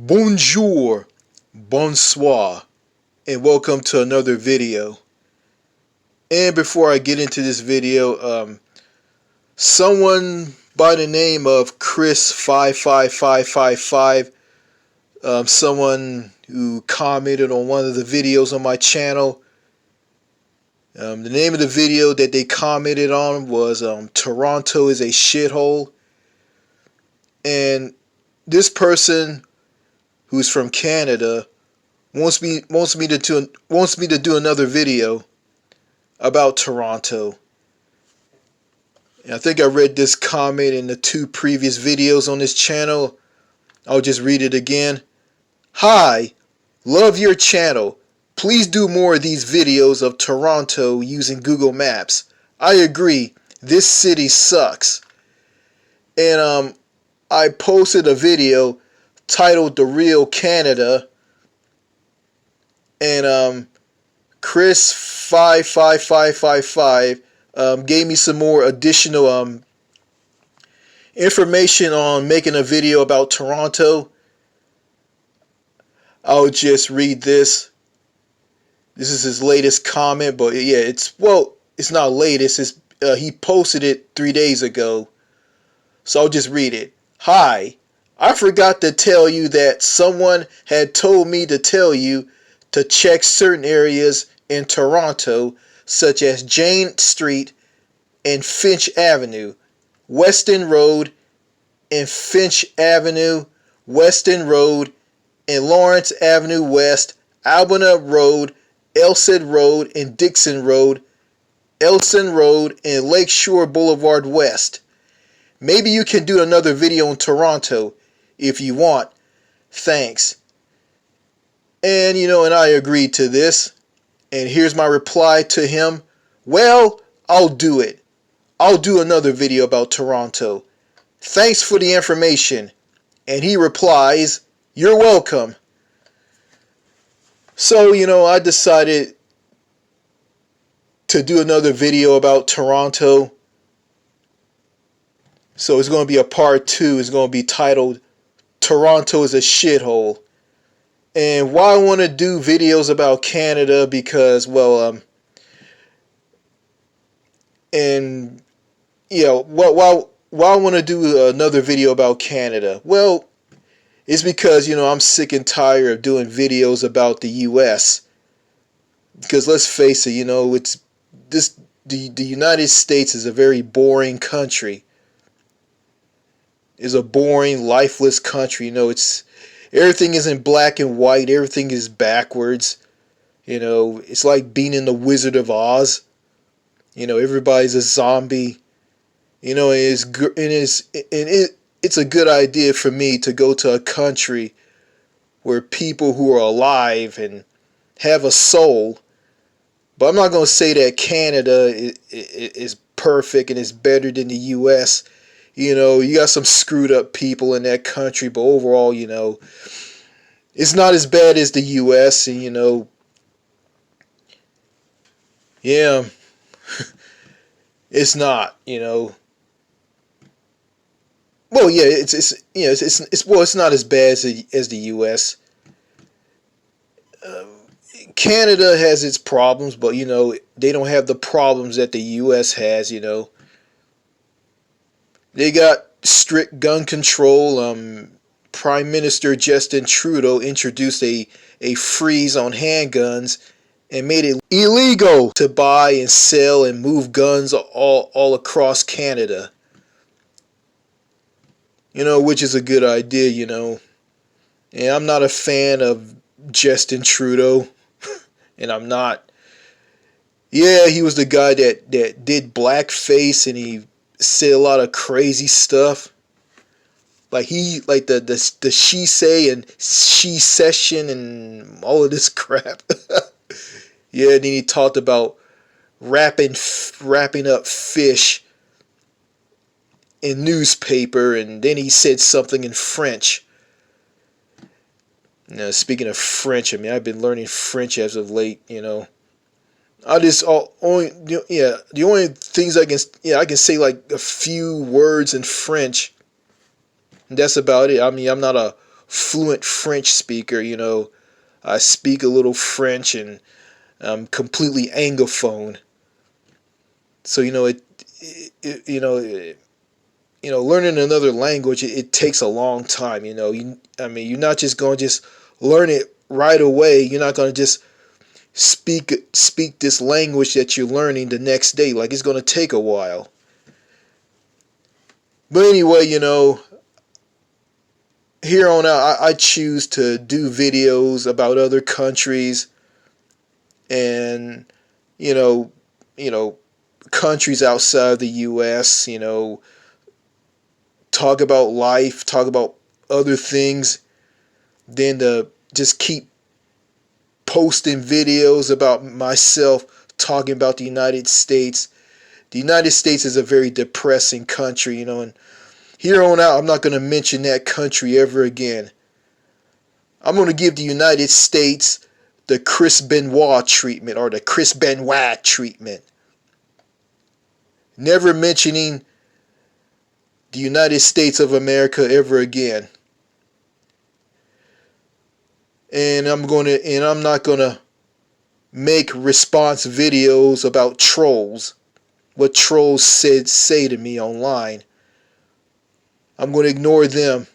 Bonjour, bonsoir, and welcome to another video. And before I get into this video, someone by the name of Chris55555, someone who commented on one of the videos on my channel. The name of the video that they commented on was Toronto is a shithole. And this person, who's from Canada, wants me to do another video about Toronto. And I think I read this comment in the two previous videos on this channel. I'll just read it again. Hi, love your channel. Please do more of these videos of Toronto using Google Maps. I agree, this city sucks. And I posted a video titled The Real Canada, and Chris55555 gave me some more additional information on making a video about Toronto. I'll just read this. This is his latest comment, but yeah, it's not latest. He posted it 3 days ago, so I'll just read it. Hi. I forgot to tell you that someone had told me to tell you to check certain areas in Toronto, such as Jane Street and Finch Avenue, Weston Road and Finch Avenue, Weston Road and Lawrence Avenue West, Albana Road, Elsed Road and Dixon Road, Elson Road and Lakeshore Boulevard West. Maybe you can do another video on Toronto if you want. Thanks. And and I agreed to this. And here's my reply to him. Well, I'll do it. I'll do another video about Toronto. Thanks for the information. And he replies, you're welcome. So, I decided to do another video about Toronto. So it's going to be a part 2. It's going to be titled Toronto is a shithole. And why I want to do videos about Canada, because why I want to do another video about Canada? Well, it's because I'm sick and tired of doing videos about the US. Because let's face it, the United States is a very boring country. Is a boring, lifeless country. It's everything is in black and white. Everything is backwards. It's like being in the Wizard of Oz. Everybody's a zombie. It's a good idea for me to go to a country where people who are alive and have a soul. But I'm not going to say that Canada is perfect and is better than the U.S. You got some screwed up people in that country, but overall, it's not as bad as the U.S. And yeah, it's not. Well, yeah, it's not as bad as the U.S. Canada has its problems, but they don't have the problems that the U.S. has. They got strict gun control. Prime Minister Justin Trudeau introduced a freeze on handguns and made it illegal to buy and sell and move guns all across Canada. Which is a good idea, And I'm not a fan of Justin Trudeau. And I'm not. Yeah, he was the guy that did blackface and he said a lot of crazy stuff. Like the she say and she session and all of this crap. Yeah, and then he talked about wrapping up fish in newspaper, and then he said something in French. Speaking of French, I've been learning French as of late. The only things I can say like a few words in French. And that's about it. I'm not a fluent French speaker. I speak a little French, and I'm completely anglophone. So learning another language, it takes a long time. You're not just going to just learn it right away. You're not going to just speak this language that you're learning the next day. Like, it's going to take a while. But anyway, here on out, I choose to do videos about other countries and you know, you know, countries outside the U.S. Talk about life, talk about other things, than to just keep posting videos about myself talking about the United States. The United States is a very depressing country, and here on out, I'm not going to mention that country ever again. I'm going to give the United States the Chris Benoit treatment, or the Chris Benoit treatment. Never mentioning the United States of America ever again. And I'm not going to make response videos about trolls. What trolls say to me online. I'm going to ignore them.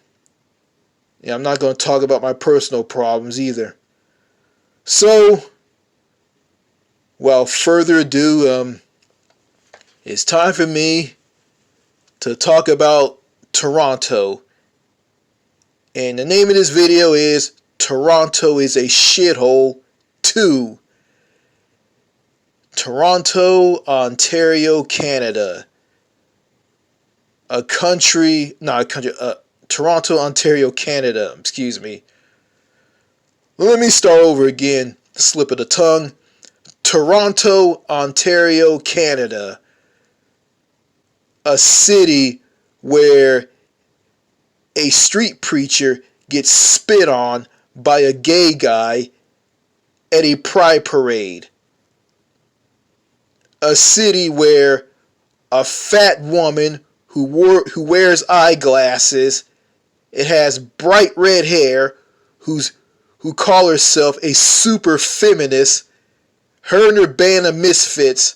And I'm not going to talk about my personal problems either. So, without further ado, it's time for me to talk about Toronto. And the name of this video is Toronto is a Shithole 2. Toronto, Ontario, Canada. Toronto, Ontario, Canada. Excuse me. Let me start over again. Slip of the tongue. Toronto, Ontario, Canada. A city where a street preacher gets spit on by a gay guy at a pride parade. A city where a fat woman who wears eyeglasses, it has bright red hair, who call herself a super feminist, her and her band of misfits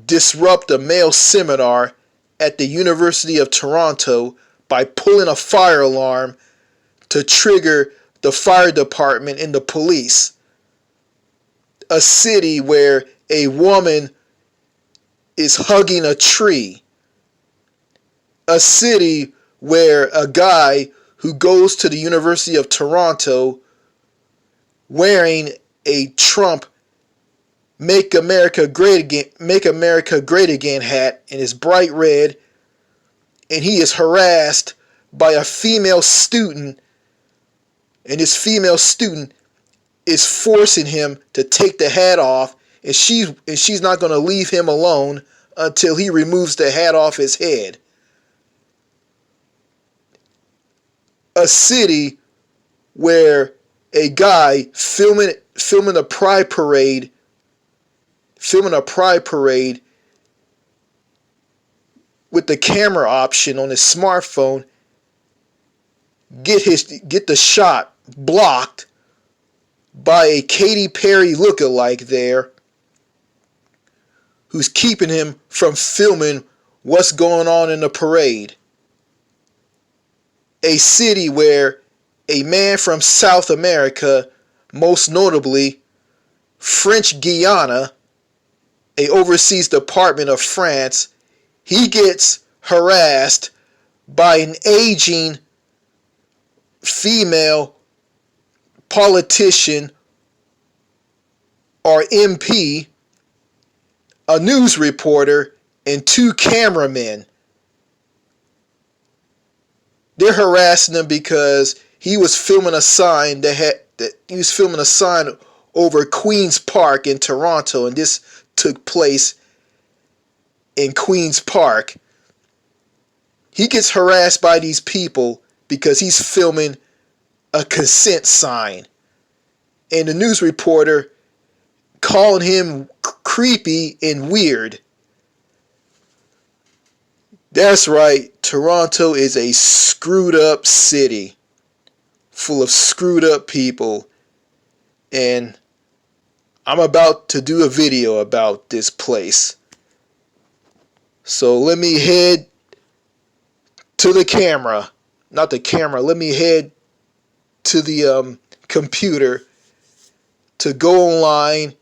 disrupt a male seminar at the University of Toronto by pulling a fire alarm to trigger the fire department and the police. A city where a woman is hugging a tree. A city where a guy who goes to the University of Toronto wearing a Trump Make America Great Again hat in his bright red, and he is harassed by a female student, and this female student is forcing him to take the hat off, and she's not going to leave him alone until he removes the hat off his head. A city where a guy filming a pride parade with the camera option on his smartphone get the shot blocked by a Katy Perry lookalike there, who's keeping him from filming what's going on in the parade. A city where a man from South America, most notably French Guiana, a overseas department of France, he gets harassed by an aging female politician or MP, a news reporter, and two cameramen. They're harassing him because he was filming a sign over Queen's Park in Toronto, and this took place in Queen's Park. He gets harassed by these people because he's filming a consent sign, and the news reporter calling him creepy and weird. That's right, Toronto is a screwed up city. full of screwed up people, and I'm about to do a video about this place. So let me head to the camera. Not the camera, let me head to the computer to go online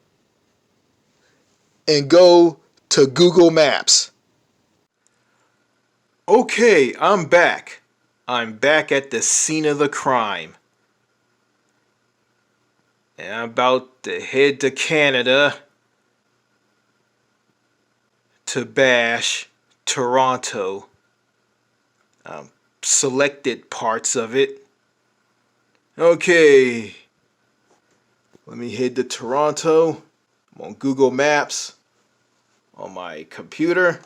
and go to Google Maps. Okay, I'm back. I'm back at the scene of the crime. And I'm about to head to Canada to bash Toronto. Selected parts of it. Okay, let me head to Toronto. I'm on Google Maps on my computer.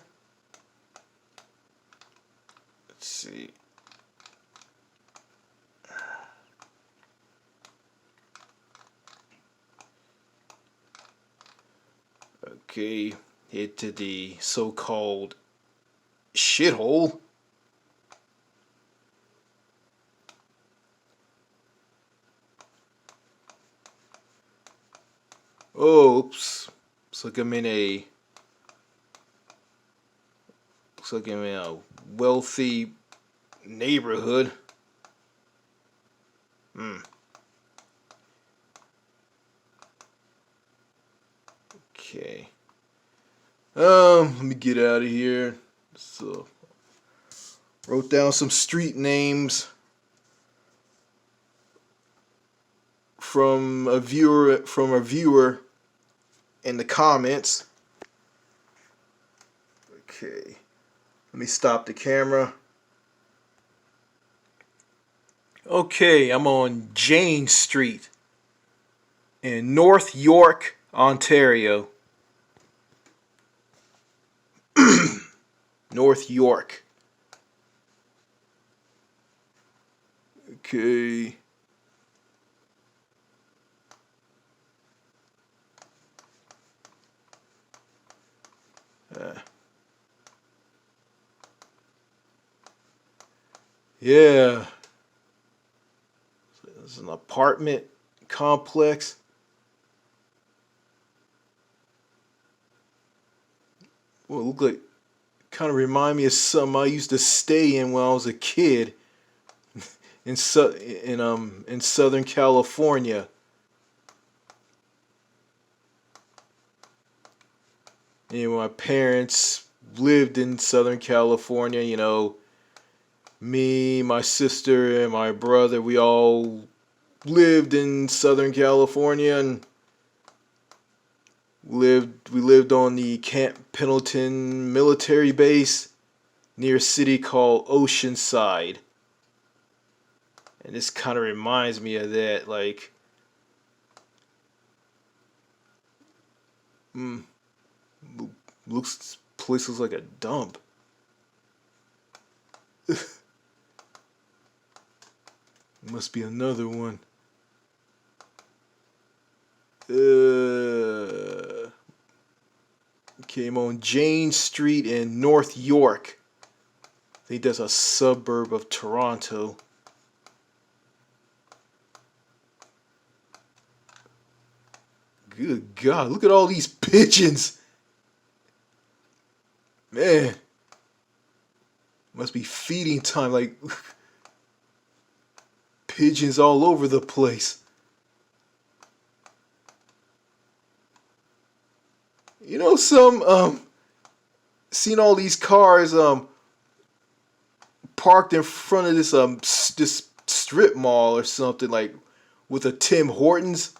Let's see. Okay, head to the so-called shithole. Oops. Looks like I'm in a wealthy neighborhood. Okay. Let me get out of here. So, wrote down some street names from a viewer in the comments. Okay. Let me stop the camera. Okay, I'm on Jane Street in North York, Ontario. North York. Okay. Yeah. It's an apartment complex. Well, it looked like, kind of remind me of something I used to stay in when I was a kid in Southern California. You know, my parents lived in Southern California. You know, me, my sister, and my brother, we all lived in Southern California, and we lived on the Camp Pendleton military base near a city called Oceanside. And this kind of reminds me of that, like, place looks like a dump. Must be another one. Came on Jane Street in North York. I think that's a suburb of Toronto. Good God, look at all these pigeons. Man, must be feeding time, like pigeons all over the place. You know, seen all these cars parked in front of this strip mall or something, like with a Tim Hortons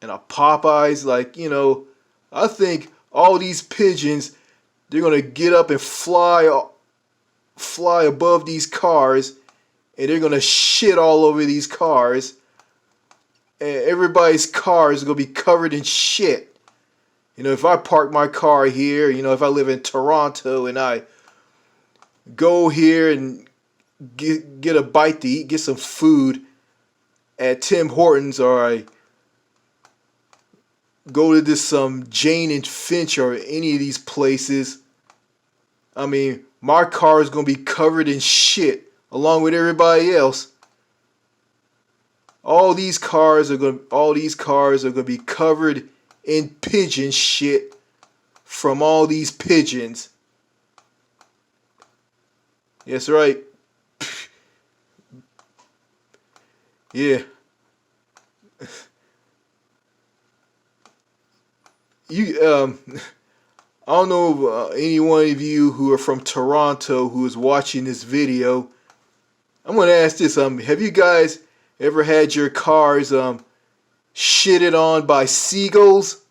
and a Popeyes. Like, you know, I think all these pigeons, they're gonna get up and fly above these cars, and they're gonna shit all over these cars, and everybody's car is gonna be covered in shit. You know, if I park my car here, you know, if I live in Toronto and I go here and get a bite to eat, get some food at Tim Hortons, or I go to this Jane and Finch or any of these places, I mean, my car is going to be covered in shit along with everybody else. all these cars are gonna be covered in pigeon shit from all these pigeons. That's right. Yeah. You I don't know if any one of you who are from Toronto who is watching this video. I'm gonna ask this: have you guys ever had your cars shitted on by seagulls?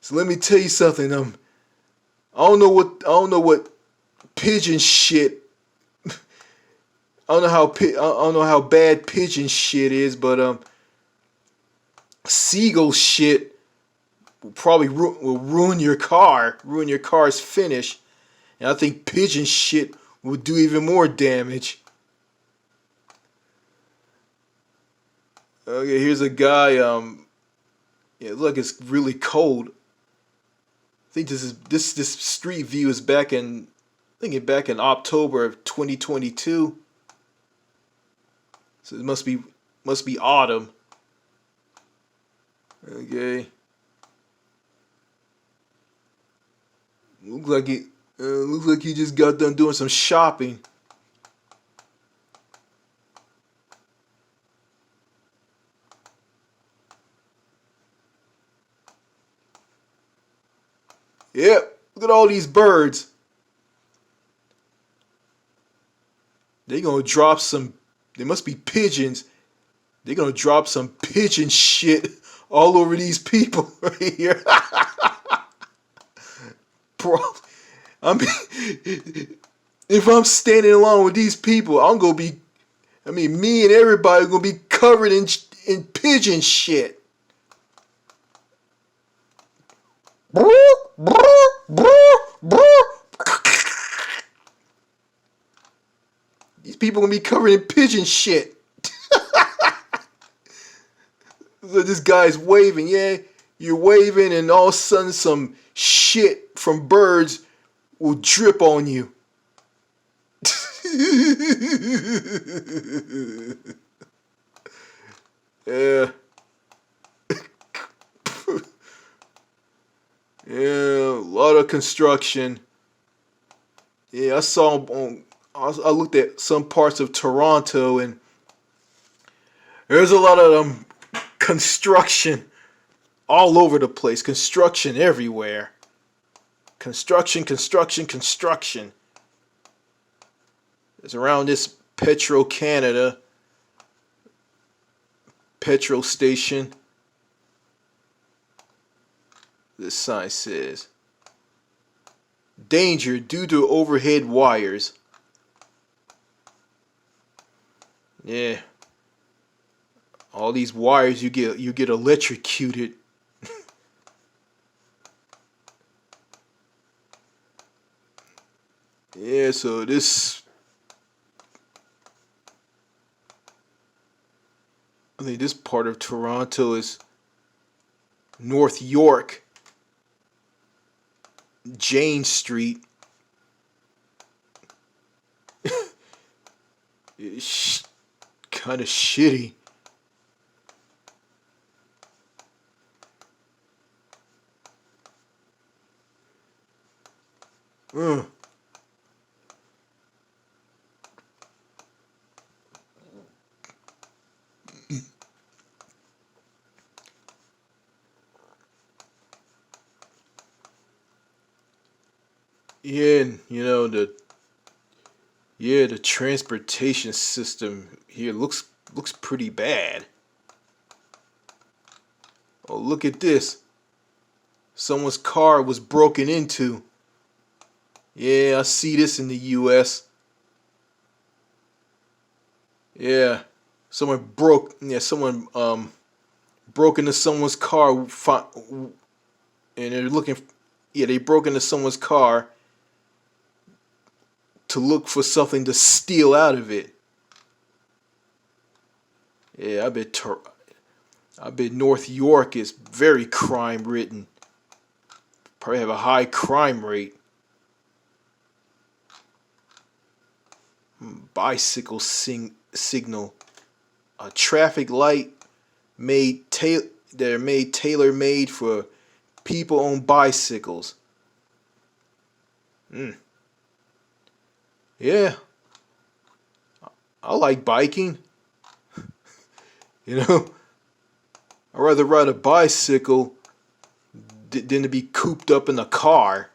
So let me tell you something. I don't know what pigeon shit. I don't know how bad pigeon shit is, but seagull shit will probably will ruin your car's finish, and I think pigeon shit will do even more damage. Okay, here's a guy. Yeah, look, it's really cold. I think this street view is back in, I think it back in October of 2022. So it must be autumn. Okay. Looks like he just got done doing some shopping. Yep. Look at all these birds. They gonna drop some. They must be pigeons. They're gonna drop some pigeon shit all over these people right here. Bro, I mean, if I'm standing along with these people, I'm gonna be. I mean, me and everybody are gonna be covered in pigeon shit. These people gonna be covered in pigeon shit. So this guy's waving, yeah, you're waving, and all of a sudden some shit from birds will drip on you. Yeah. Yeah, a lot of construction. Yeah, I looked at some parts of Toronto, and there's a lot of construction all over the place. Construction everywhere. Construction, construction, construction. It's around this Petro Canada petrol station. This sign says, danger due to overhead wires. Yeah. All these wires, you get electrocuted. Yeah, so I think this part of Toronto is North York, Jane Street. It's kind of shitty. Uh. Yeah, and the transportation system here looks pretty bad. Oh, look at this. Someone's car was broken into. Yeah, I see this in the US. Yeah. Someone broke into someone's car, and they're looking, yeah, they broke into someone's car to look for something to steal out of it. Yeah, I bet North York is very crime ridden. Probably have a high crime rate. Bicycle signal. a traffic light they're made tailor made for people on bicycles. Mm. Yeah, I like biking. You know, I'd rather ride a bicycle than to be cooped up in a car.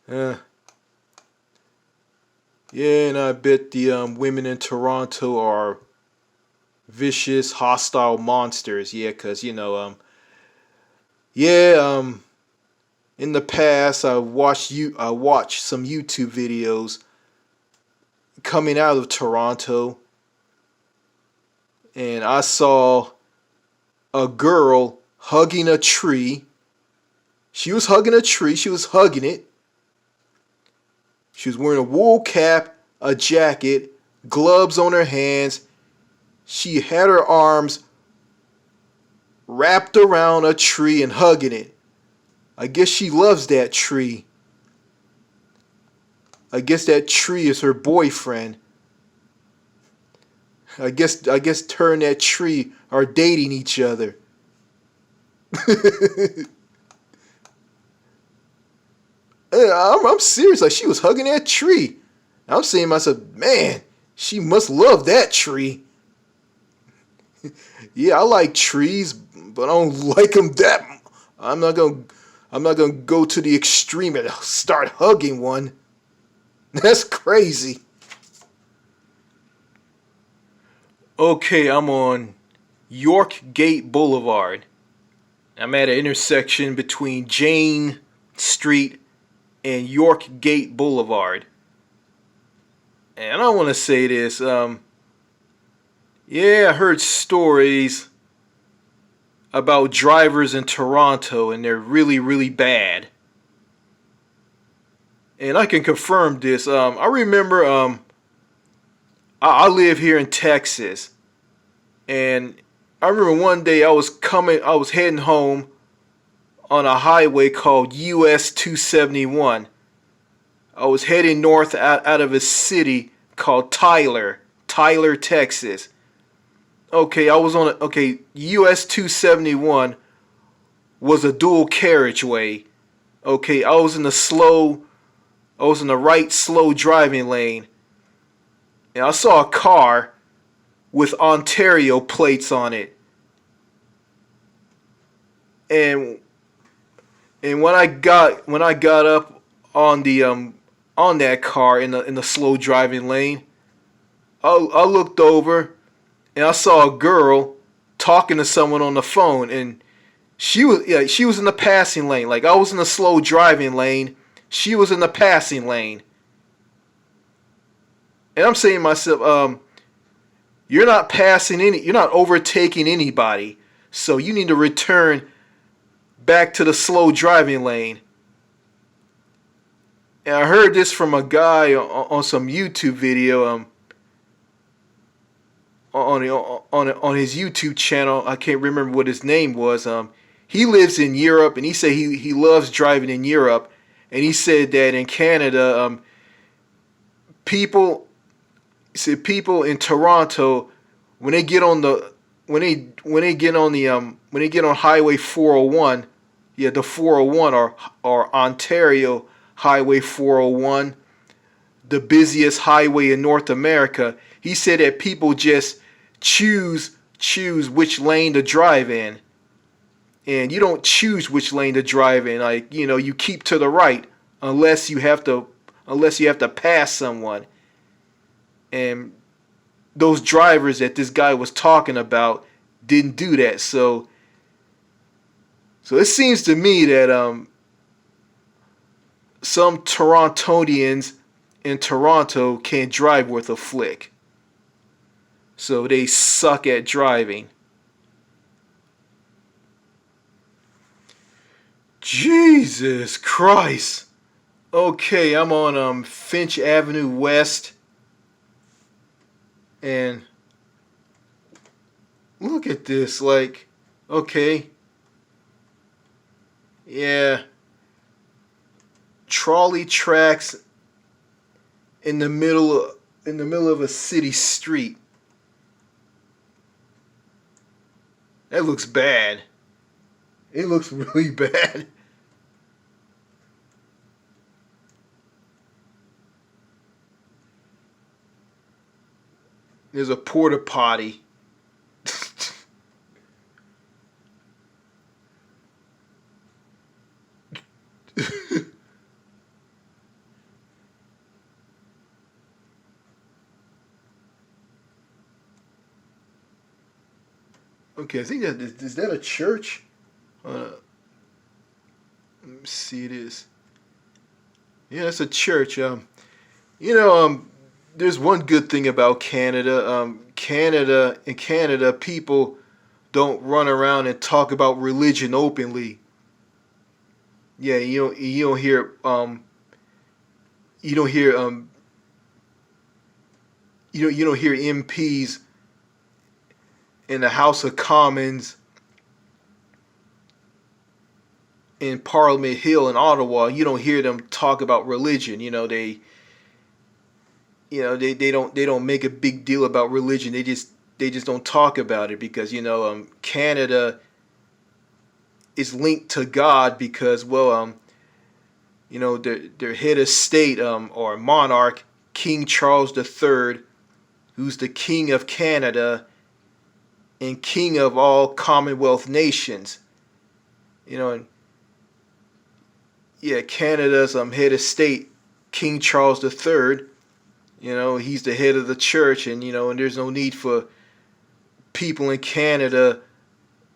Uh, yeah, and I bet the women in Toronto are vicious, hostile monsters. Yeah, cause yeah, in the past I watched some YouTube videos coming out of Toronto, and I saw a girl hugging a tree. She was hugging a tree. She was hugging it. She was wearing a wool cap, a jacket, gloves on her hands. She had her arms wrapped around a tree and hugging it. I guess she loves that tree. I guess that tree is her boyfriend. I guess her and that tree are dating each other. I'm serious. Like, she was hugging that tree. I'm saying to myself, man, she must love that tree. Yeah, I like trees, but I don't like them that. I'm not gonna. I'm not gonna go to the extreme and start hugging one. That's crazy. Okay, I'm on York Gate Boulevard. I'm at an intersection between Jane Street and York Gate Boulevard. And I want to say this. Yeah, I heard stories about drivers in Toronto, and they're really, really bad. And I can confirm this. I remember. I live here in Texas, and I remember one day I was heading home on a highway called US 271. I was heading north out of a city called Tyler, Texas. Okay, US 271 was a dual carriageway. Okay, I was in the right slow driving lane, and I saw a car with Ontario plates on it. And when I got up on the on that car in the slow driving lane, I looked over and I saw a girl talking to someone on the phone, and she was in the passing lane. Like, I was in the slow driving lane, she was in the passing lane. And I'm saying to myself, you're not overtaking anybody, so you need to return back to the slow driving lane. And I heard this from a guy on some YouTube video, on his YouTube channel. I can't remember what his name was. He lives in Europe, and he said he loves driving in Europe, and he said that in Canada, people people in Toronto, when they get on the when they get on the when they get on Highway 401, yeah, the 401, or Ontario Highway 401, the busiest highway in North America. He said that people just choose which lane to drive in, and you don't choose which lane to drive in. Like, you keep to the right unless you have to pass someone. And those drivers that this guy was talking about didn't do that. So it seems to me that some Torontonians in Toronto can't drive worth a flick. So they suck at driving. Jesus Christ. Okay, I'm on Finch Avenue West, and look at this. Like, okay, yeah, trolley tracks in the middle of a city street. That looks bad. It looks really bad. There's a porta potty. Okay, I think is that a church? Let me see, it is. Yeah, it's a church. There's one good thing about Canada. In Canada, people don't run around and talk about religion openly. Yeah, you don't hear you don't hear you don't hear MPs in the House of Commons in Parliament Hill in Ottawa. You don't hear them talk about religion. They don't make a big deal about religion. They just don't talk about it because Canada is linked to God because their head of state or monarch, King Charles III, who's the King of Canada and King of all Commonwealth nations. And yeah, Canada's head of state, King Charles III. He's the head of the church, and there's no need for people in Canada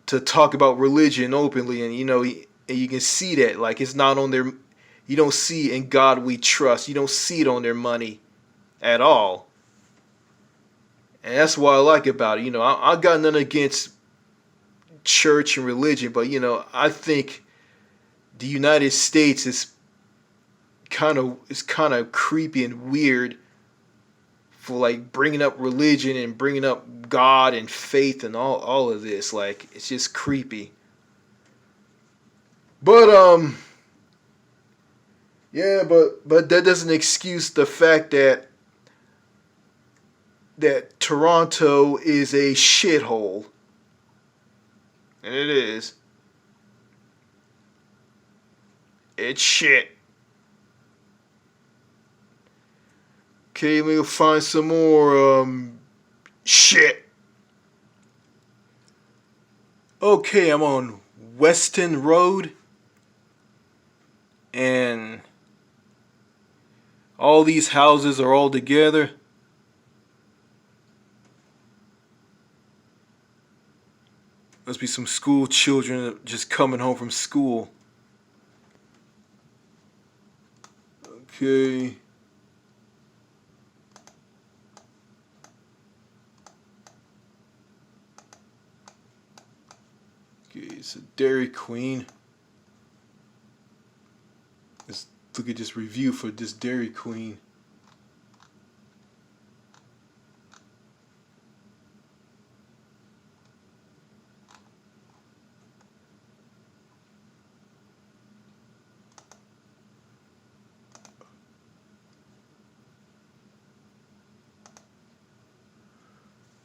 to talk about religion openly, and you can see that, like, it's not on their. You don't see "In God We Trust." You don't see it on their money at all, and that's what I like about it. I got nothing against church and religion, but I think the United States is kind of creepy and weird for like bringing up religion and bringing up God and faith and all of this. Like, it's just creepy. But yeah, but that doesn't excuse the fact that Toronto is a shithole. And it is. It's shit. Okay, let me find some more shit. Okay, I'm on Weston Road, and all these houses are all together. Must be some school children just coming home from school. Okay. Okay, it's a Dairy Queen. Let's look at this review for this Dairy Queen.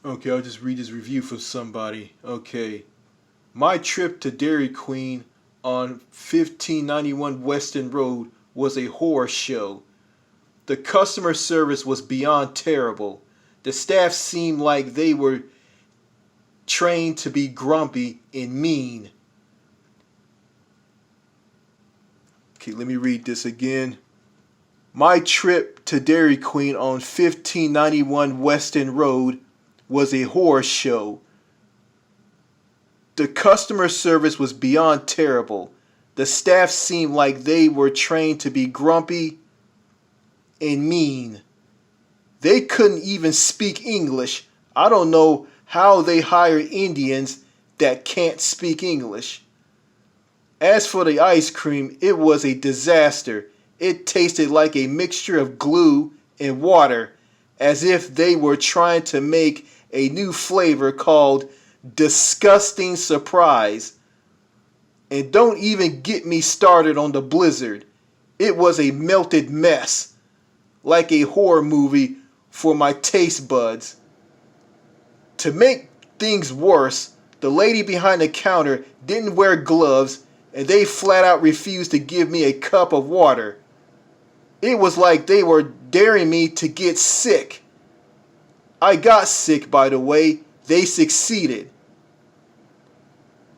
Okay, I'll just read this review for somebody. Okay. My trip to Dairy Queen on 1591 Weston Road was a horror show. The customer service was beyond terrible. The staff seemed like they were trained to be grumpy and mean. Okay, let me read this again. My trip to Dairy Queen on 1591 Weston Road was a horror show. The customer service was beyond terrible. The staff seemed like they were trained to be grumpy and mean. They couldn't even speak English. I don't know how they hire Indians that can't speak English. As for the ice cream, it was a disaster. It tasted like a mixture of glue and water, as if they were trying to make a new flavor called Disgusting Surprise. And don't even get me started on the blizzard. It was a melted mess, like a horror movie for my taste buds. To make things worse, the lady behind the counter didn't wear gloves and they flat out refused to give me a cup of water. It was like they were daring me to get sick. I got sick, by the way. They succeeded.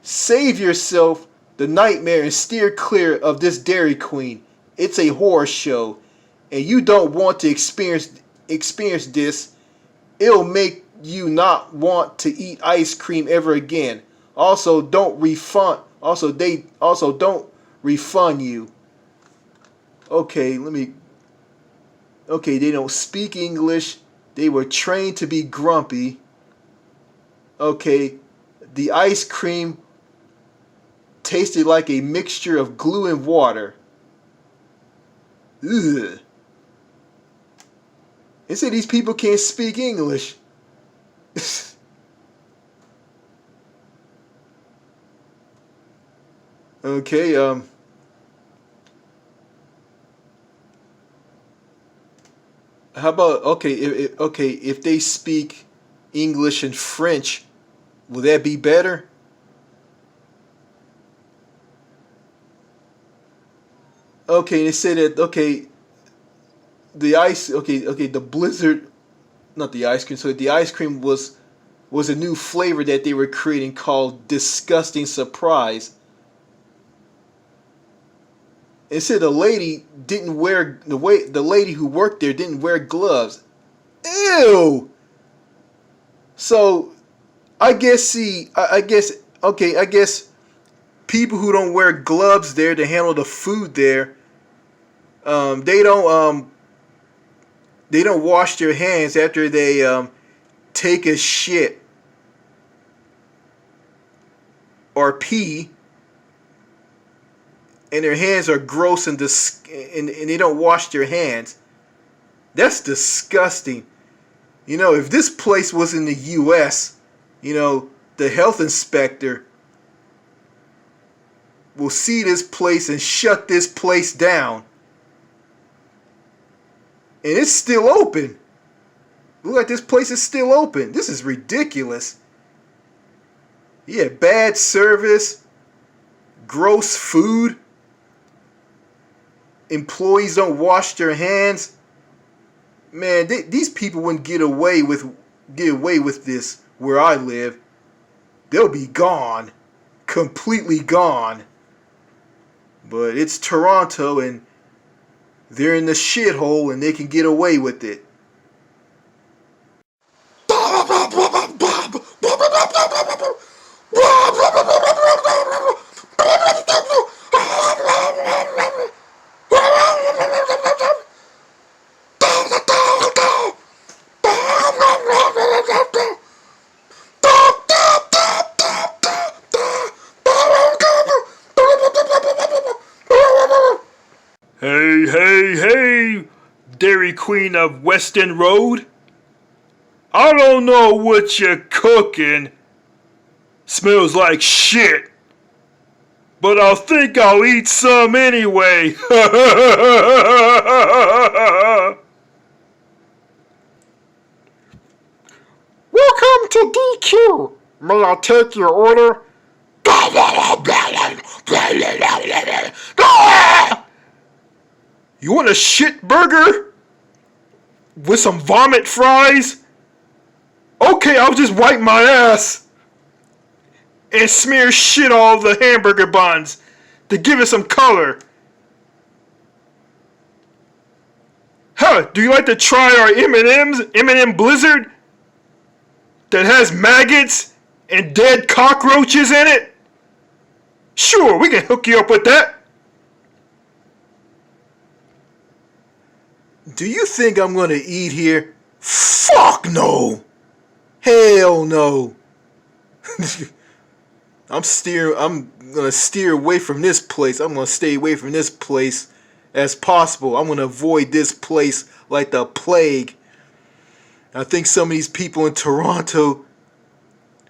Save yourself the nightmare and steer clear of this Dairy Queen. It's a horror show, and you don't want to experience this. It'll make you not want to eat ice cream ever again. Also, don't refund. Also don't refund you. Okay, they don't speak English. They were trained to be grumpy. Okay, the ice cream tasted like a mixture of glue and water. Ugh. They say these people can't speak English. Okay, how about if they speak English and French, will that be better? Okay, they said that the blizzard, not the ice cream. So the ice cream was a new flavor that they were creating called Disgusting Surprise. It said the lady who worked there didn't wear gloves. Ew. So I guess people who don't wear gloves there to handle the food there, they don't wash their hands after they take a shit or pee, and their hands are gross and they don't wash their hands. That's disgusting. You know, if this place was in the U.S., you know, the health inspector will see this place and shut this place down. And it's still open. Look like this place is still open. This is ridiculous. Yeah, bad service, gross food, employees don't wash their hands. Man, these people wouldn't get away with this where I live. They'll be gone, completely gone. But it's Toronto and they're in the shithole and they can get away with it. Hey, Dairy Queen of Weston Road. I don't know what you're cooking. Smells like shit. But I think I'll eat some anyway. Welcome to DQ. May I take your order? You want a shit burger? With some vomit fries? Okay, I'll just wipe my ass. And smear shit all over the hamburger buns to give it some color. Huh, do you like to try our M&M Blizzard? That has maggots and dead cockroaches in it? Sure, we can hook you up with that. Do you think I'm gonna eat here? Fuck no! Hell no! I'm gonna steer away from this place. I'm gonna stay away from this place as possible. I'm gonna avoid this place like the plague. I think some of these people in Toronto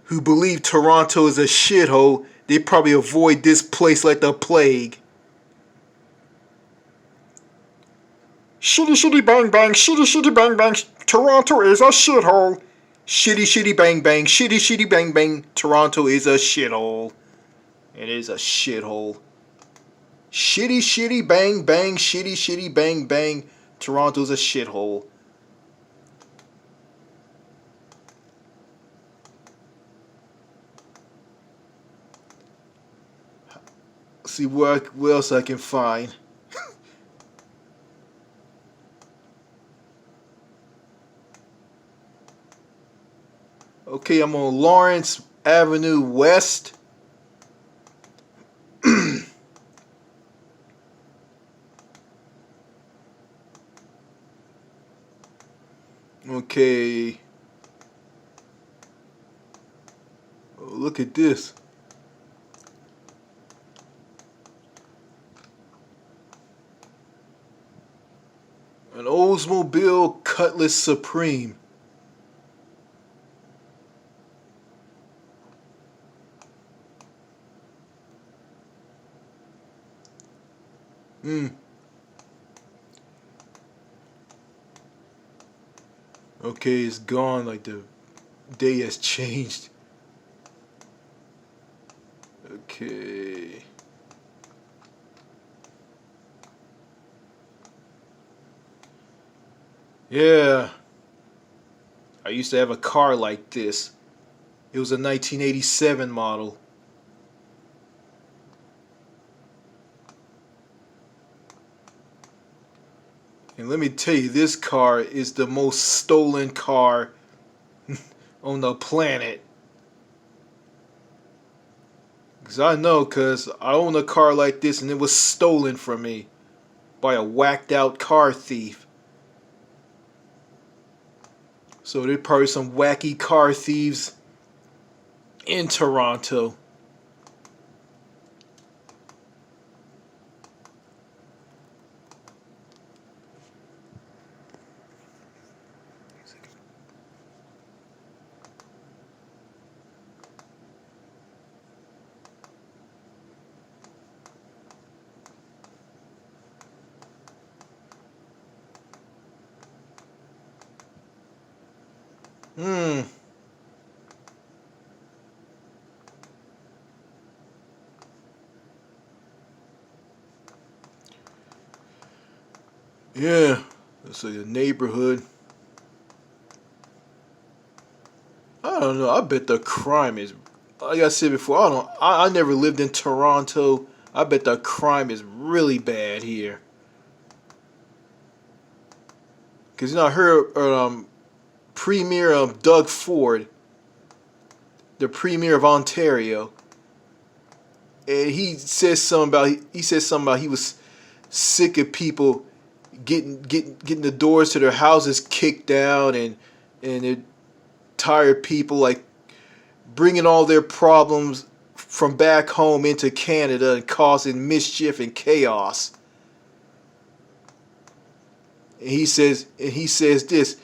who believe Toronto is a shithole, they probably avoid this place like the plague. Shitty shitty bang bang, shitty shitty bang bang. Toronto is a shithole. Shitty, shitty, bang, bang. Shitty, shitty, bang, bang. Toronto is a shithole. It is a shithole. Shitty, shitty, bang, bang. Shitty, shitty, bang, bang. Toronto's a shithole. See what else I can find. Okay, I'm on Lawrence Avenue West. Okay. Oh, look at this. An Oldsmobile Cutlass Supreme. Okay, it's gone like the day has changed. Okay. Yeah. I used to have a car like this. It was a 1987 model. And let me tell you, this car is the most stolen car on the planet. Because I know, because I own a car like this and it was stolen from me by a whacked out car thief. So there's probably some wacky car thieves in Toronto. Hmm. Yeah. It's like a neighborhood. I don't know. I bet the crime is, like I said before, I don't. I never lived in Toronto. I bet the crime is really bad here. Cause I heard Premier Doug Ford, the Premier of Ontario, and he said something about he was sick of people getting the doors to their houses kicked down and it tired people like bringing all their problems from back home into Canada and causing mischief and chaos. And he says this: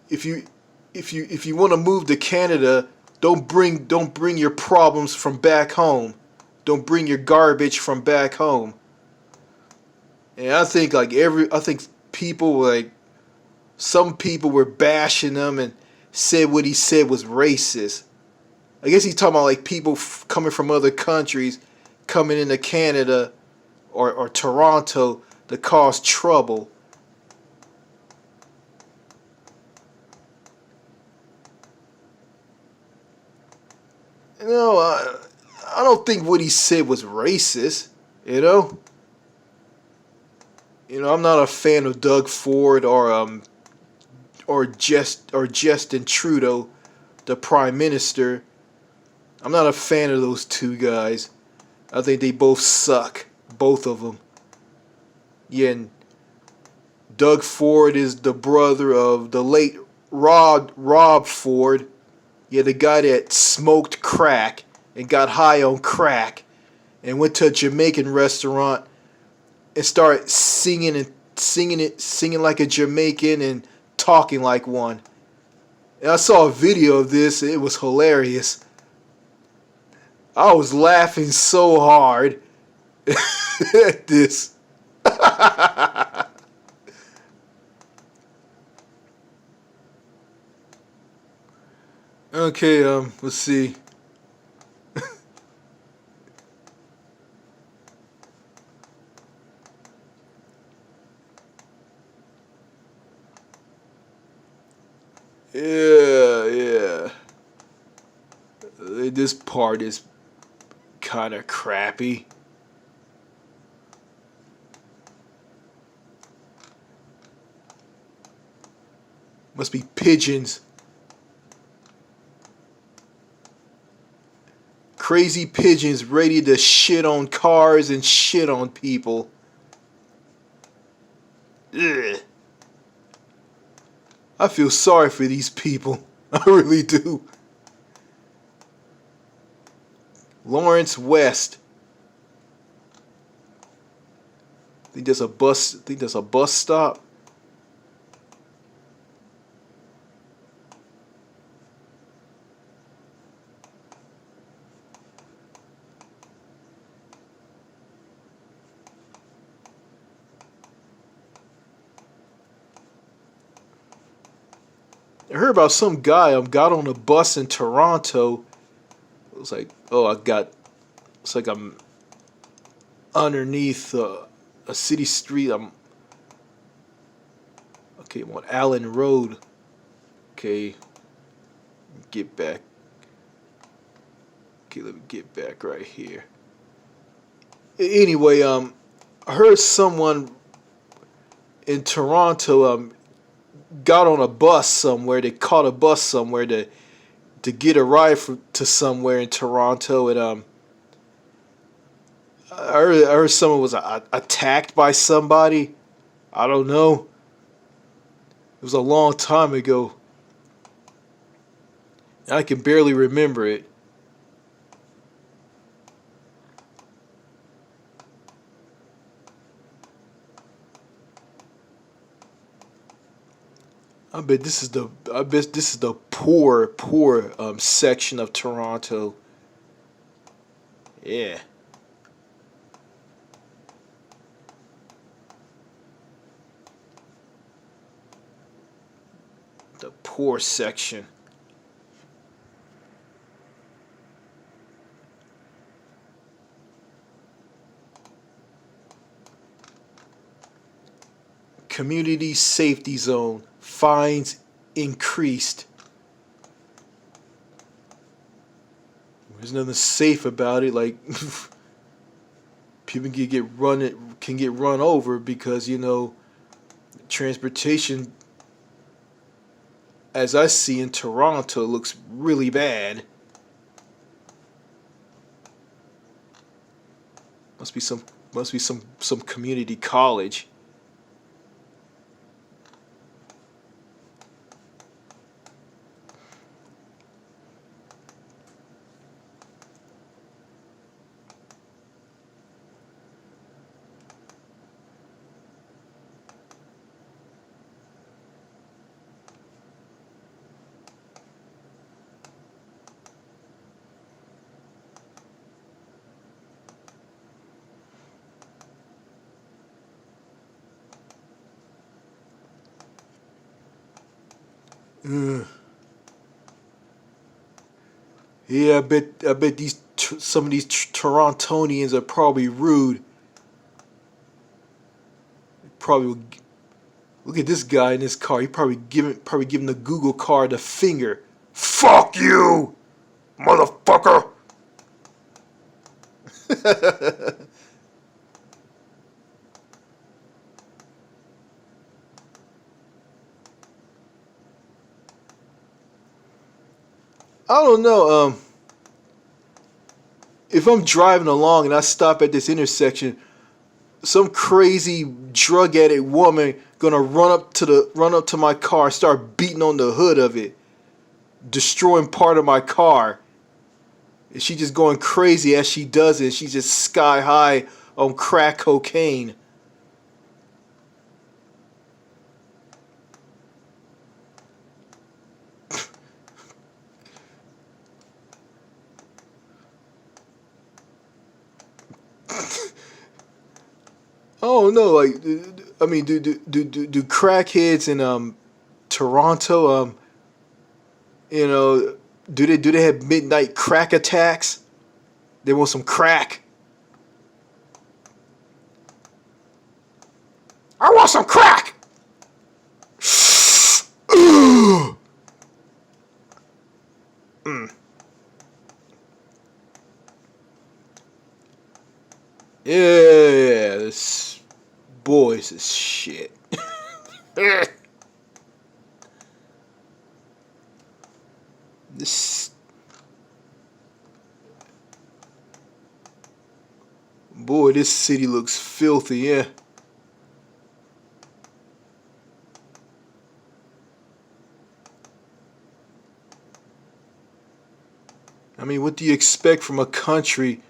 if you want to move to Canada, don't bring your problems from back home. Don't bring your garbage from back home. And I think people like some people were bashing him and said what he said was racist. I guess he's talking about like people coming from other countries coming into Canada or Toronto to cause trouble. You know, I don't think what he said was racist. You know, I'm not a fan of Doug Ford or Justin Trudeau, the Prime Minister. I'm not a fan of those two guys. I think they both suck, both of them. Yeah, and Doug Ford is the brother of the late Rob Ford. Yeah, the guy that smoked crack and got high on crack and went to a Jamaican restaurant and started singing like a Jamaican and talking like one. And I saw a video of this. It was hilarious. I was laughing so hard at this. Okay, let's see. Yeah, yeah. This part is kind of crappy. Must be pigeons. Crazy pigeons ready to shit on cars and shit on people. Ugh. I feel sorry for these people. I really do. Lawrence West. Think there's a bus. Think there's a bus stop. I heard about some guy got on a bus in Toronto. It was like, oh, it's like I'm underneath a city street. I'm on Allen Road. Okay, get back. Okay, let me get back right here. Anyway, I heard someone in Toronto got on a bus somewhere. They caught a bus somewhere to get a ride to somewhere in Toronto, and I heard someone was attacked by somebody. I don't know. It was a long time ago. I can barely remember it. I bet this is the poor section of Toronto. Yeah. The poor section. Community safety zone. Fines increased. There's nothing safe about it. Like people can get run over because transportation, as I see in Toronto, looks really bad. Must be some community college. Ugh. Yeah, I bet some of these Torontonians are probably rude. Probably look at this guy in his car. He probably giving the Google car the finger. Fuck you, motherfucker. I don't know. If I'm driving along and I stop at this intersection, some crazy drug addict woman gonna run up to my car, start beating on the hood of it, destroying part of my car. And she just going crazy as she does it. She's just sky high on crack cocaine. Oh no, like I mean, do crackheads in Toronto, you know, do they have midnight crack attacks? They want some crack. I want some crack! Yeah, this boys is shit. This boy, this city looks filthy. Yeah. I mean, what do you expect from a country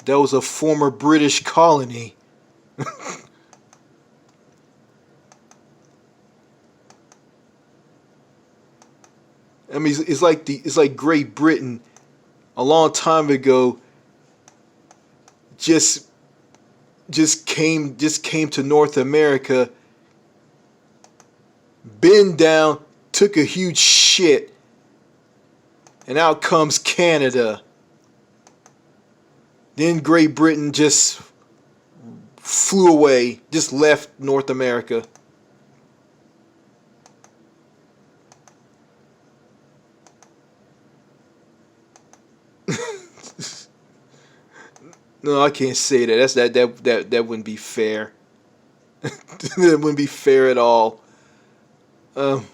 that was a former British colony? I mean, it's like Great Britain a long time ago just came to North America, been down, took a huge shit, and out comes Canada. Then Great Britain just flew away, just left North America. No, I can't say that. That wouldn't be fair. That wouldn't be fair at all. Um,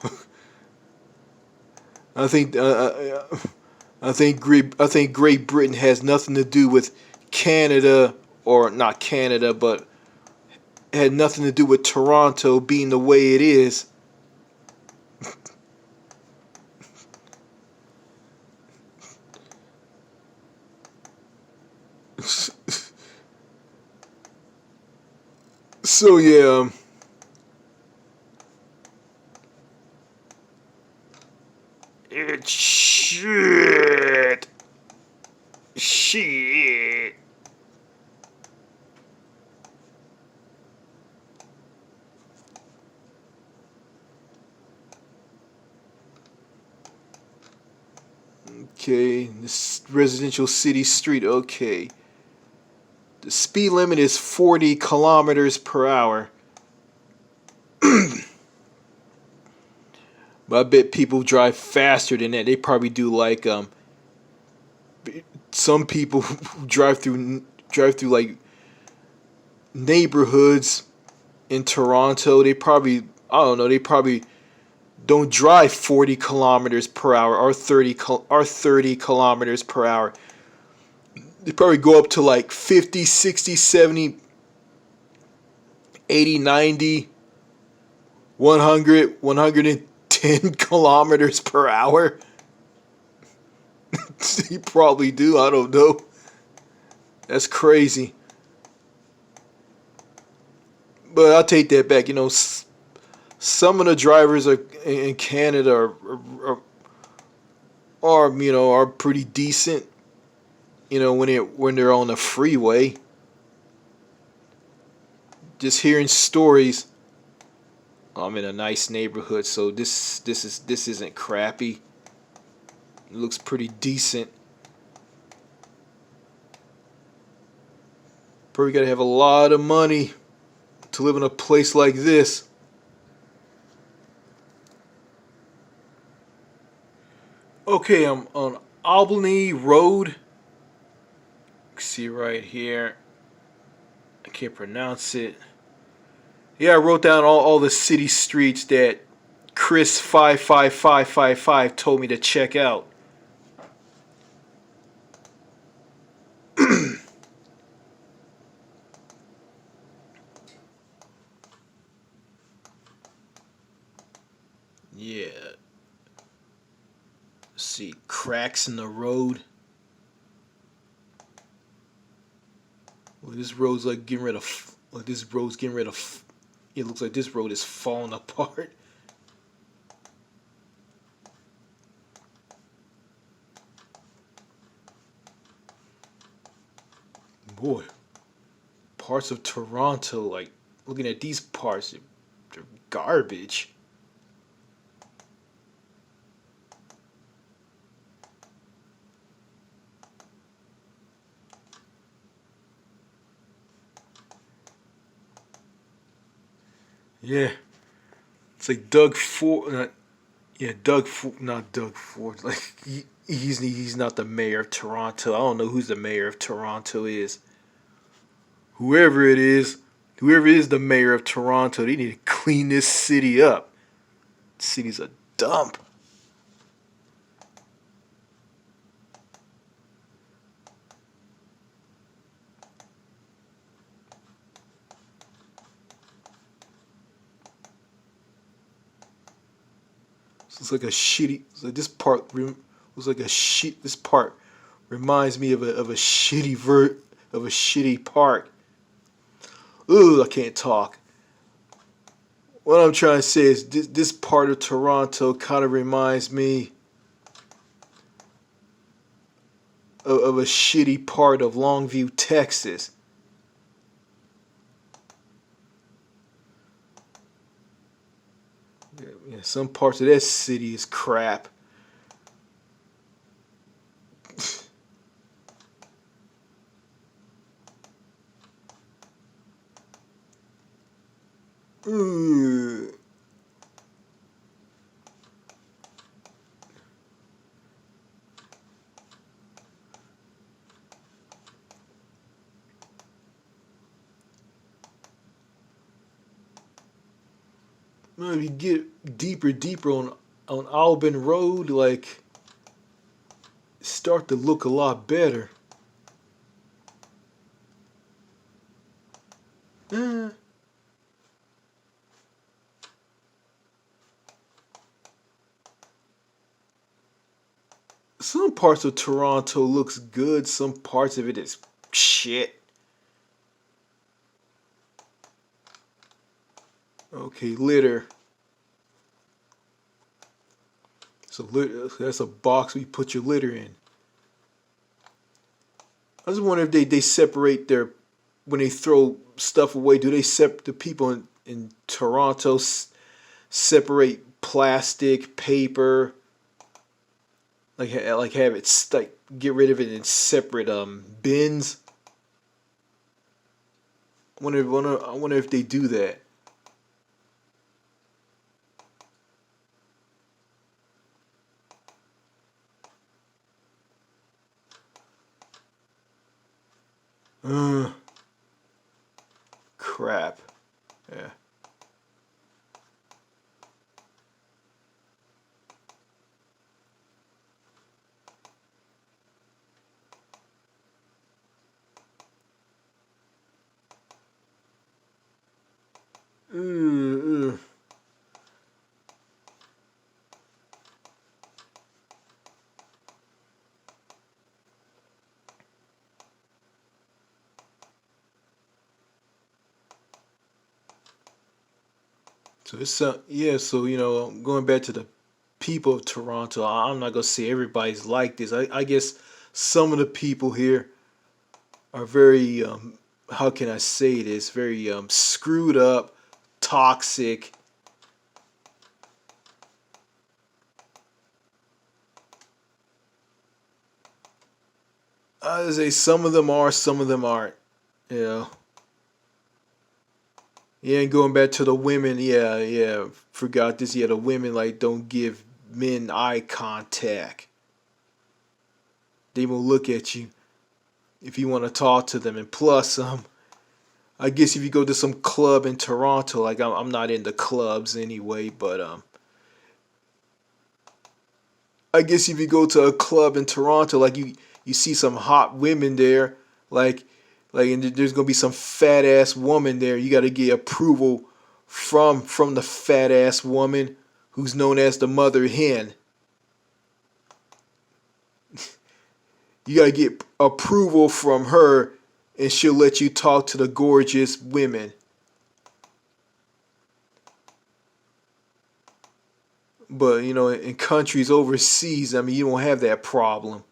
I think I think Great Britain has nothing to do with Canada, or not Canada, but had nothing to do with Toronto being the way it is. So yeah, It's shit. Shit. okay, this residential city street. Okay, the speed limit is 40 kilometers per hour. But I bet people drive faster than that. They probably do like some people who drive through like neighborhoods in Toronto. They probably, I don't know, they probably don't drive 40 kilometers per hour or 30 kilometers per hour. They probably go up to like 50, 60, 70, 80, 90, 100, 110 kilometers per hour. They probably do. I don't know. That's crazy. But I'll take that back. You know, some of the drivers are in Canada are pretty decent. You know, when they're on the freeway. Just hearing stories. I'm in a nice neighborhood, so this isn't crappy. It looks pretty decent. Probably gotta have a lot of money to live in a place like this. Okay, I'm on Albany Road. See right here. I can't pronounce it. Yeah, I wrote down all the city streets that Chris 55555 told me to check out. Yeah. Let's see, cracks in the road. Well, this road's like getting rid of. Like this road's getting rid of. It looks like this road is falling apart. Boy, parts of Toronto, like looking at these parts, they're garbage. Yeah, it's like Doug Ford. Yeah, Doug. Not Doug Ford. Like he's not the mayor of Toronto. I don't know who's the mayor of Toronto is. Whoever it is, whoever is the mayor of Toronto, they need to clean this city up. The city's a dump. It's like a shitty. It's like this part was like a shit. This part reminds me of a shitty of a shitty park. Ugh, I can't talk. What I'm trying to say is this part of Toronto kind of reminds me of a shitty part of Longview, Texas. Yeah, some parts of that city is crap. Ugh. If you get deeper on Albin Road, like start to look a lot better. Eh, some parts of Toronto looks good. Some parts of it is shit. Okay, litter. So that's a box where you put your litter in. I just wonder if they separate their when they throw stuff away. Do they separate the people in Toronto separate plastic, paper, like have it like get rid of it in separate bins? I wonder if they do that. Uh, crap. Yeah. Uh, uh. So it's yeah. So going back to the people of Toronto, I'm not gonna say everybody's like this. I guess some of the people here are very how can I say this? Very screwed up, toxic. I would say some of them are, some of them aren't. You know. Yeah, and going back to the women, yeah, forgot this. Yeah, the women like don't give men eye contact. They will look at you if you want to talk to them. And plus, I guess if you go to some club in Toronto, like I'm not into clubs anyway, but I guess if you go to a club in Toronto, like you see some hot women there, like and there's gonna be some fat ass woman there. You got to get approval from the fat ass woman who's known as the mother hen. You got to get approval from her, and she'll let you talk to the gorgeous women. But in countries overseas, I mean, you don't have that problem.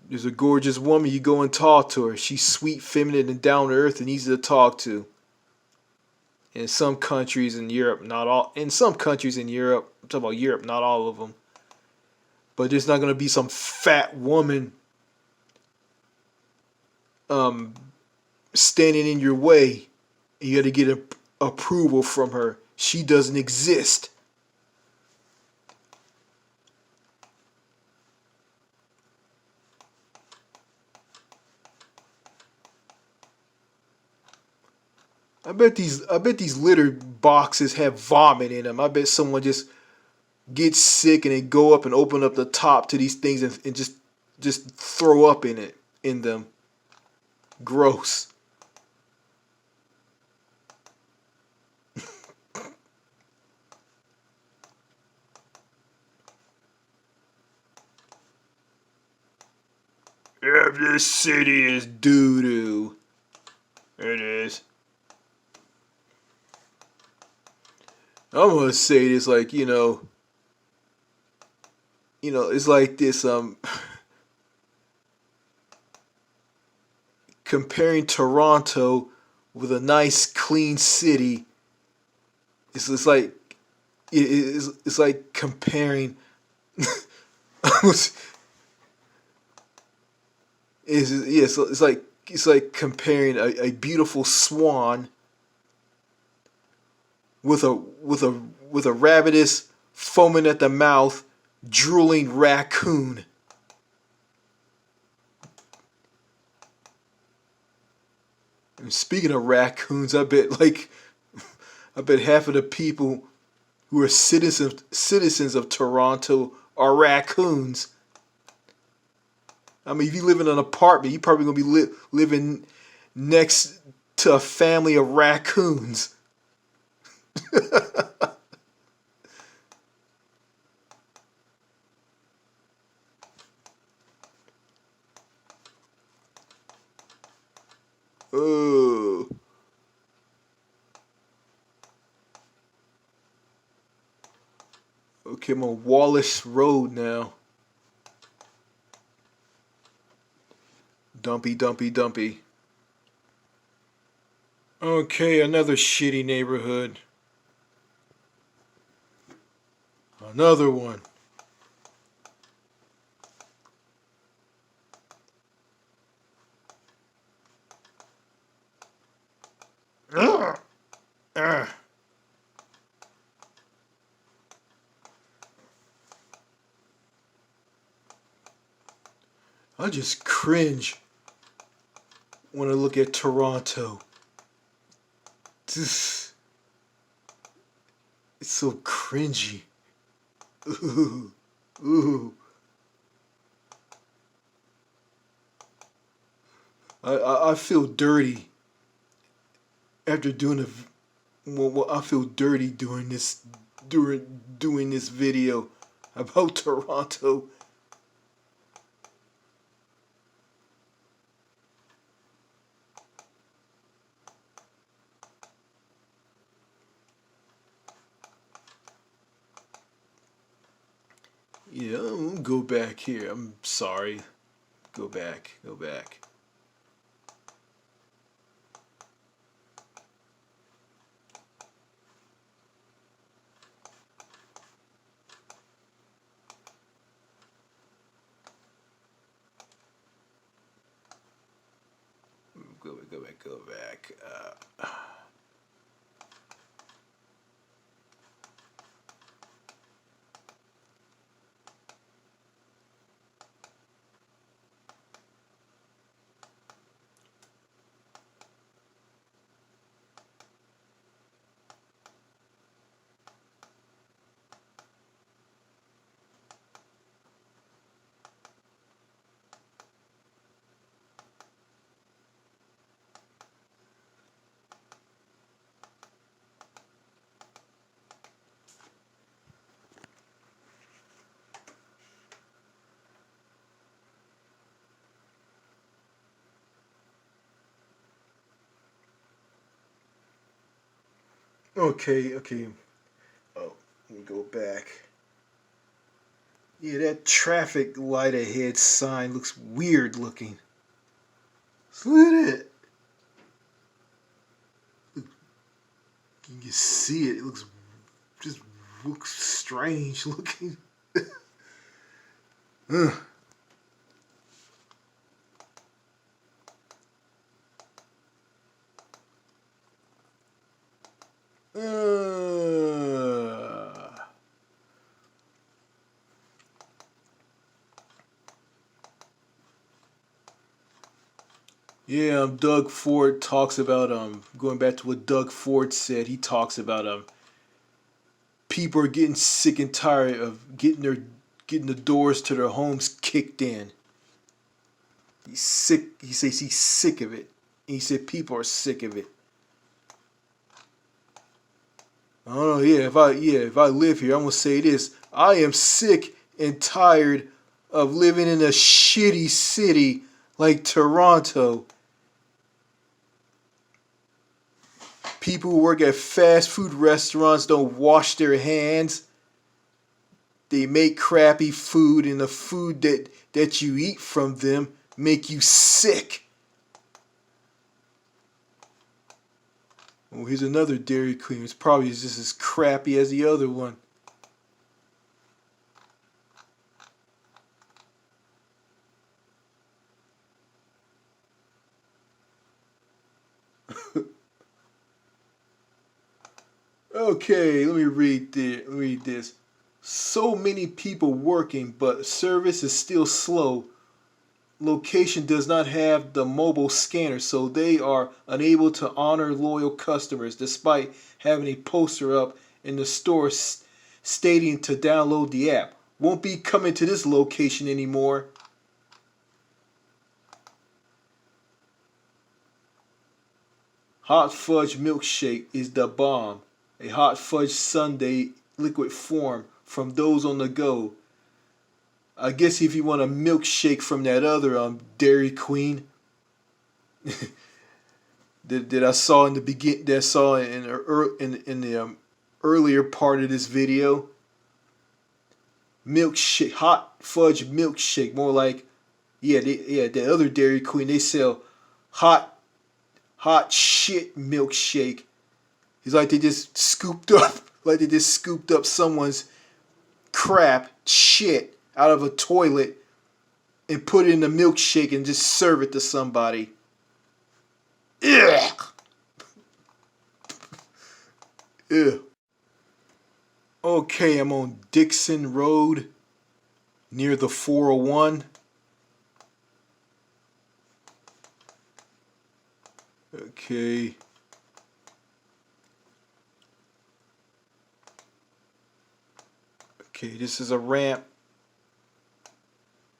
There's a gorgeous woman, you go and talk to her. She's sweet, feminine, and down to earth, and easy to talk to. In some countries in Europe, not all. In some countries in Europe, I'm talking about Europe, not all of them. But there's not gonna be some fat woman, um, standing in your way. And you got to get approval from her. She doesn't exist. I bet these litter boxes have vomit in them. I bet someone just gets sick and they go up and open up the top to these things and just throw up in them. Gross. Yeah, this city is doo doo. It is. I'm gonna say this like it's like this comparing Toronto with a nice clean city. It's like it's like comparing. It's like comparing a beautiful swan with a ravenous, foaming at the mouth, drooling raccoon. And speaking of raccoons, I bet half of the people who are citizens of Toronto are raccoons. I mean, if you live in an apartment, you're probably gonna be living next to a family of raccoons. Oh, okay, I'm on Wallace Road now. Dumpy, dumpy, dumpy. Okay, another shitty neighborhood. Another one. Ugh. Ah. I just cringe when I look at Toronto. It's so cringy. Ooh, ooh. I feel dirty after doing I feel dirty during doing this video about Toronto. Yeah, I'm gonna go back here. I'm sorry. Go back. Go back. Go back. Go back. Go back. Okay. Okay. Oh, let me go back. Yeah, that traffic light ahead sign looks weird looking. Look at it. You can see it. It just looks strange looking. Ugh. Yeah, Doug Ford talks about going back to what Doug Ford said. He talks about people are getting sick and tired of getting the doors to their homes kicked in. He's sick. He says he's sick of it. And he said people are sick of it. I don't know. If I live here, I'm gonna say this. I am sick and tired of living in a shitty city like Toronto. People who work at fast food restaurants don't wash their hands. They make crappy food, and the food that you eat from them make you sick. Oh, here's another Dairy Queen. It's probably just as crappy as the other one. Okay, let me read this. So many people working, but service is still slow. Location does not have the mobile scanner, so they are unable to honor loyal customers despite having a poster up in the store stating to download the app. Won't be coming to this location anymore. Hot fudge milkshake is the bomb. A hot fudge sundae liquid form from those on the go. I guess if you want a milkshake from that other Dairy Queen that I saw in the that I saw in the earlier part of this video, milkshake, hot fudge milkshake, more like the other Dairy Queen, they sell hot shit milkshake. It's like they just scooped up someone's crap shit out of a toilet and put it in a milkshake and just serve it to somebody. Ugh. Ugh. Okay, I'm on Dixon Road near the 401. Okay. Okay, this is a ramp.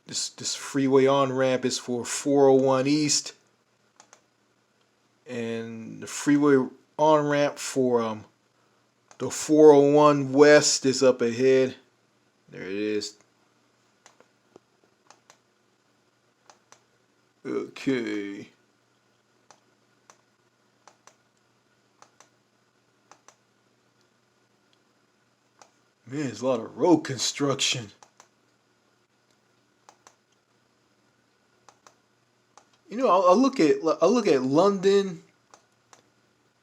This freeway on ramp is for 401 East, and the freeway on ramp for the 401 West is up ahead. There it is. Okay. Man, there's a lot of road construction. You know, I look at London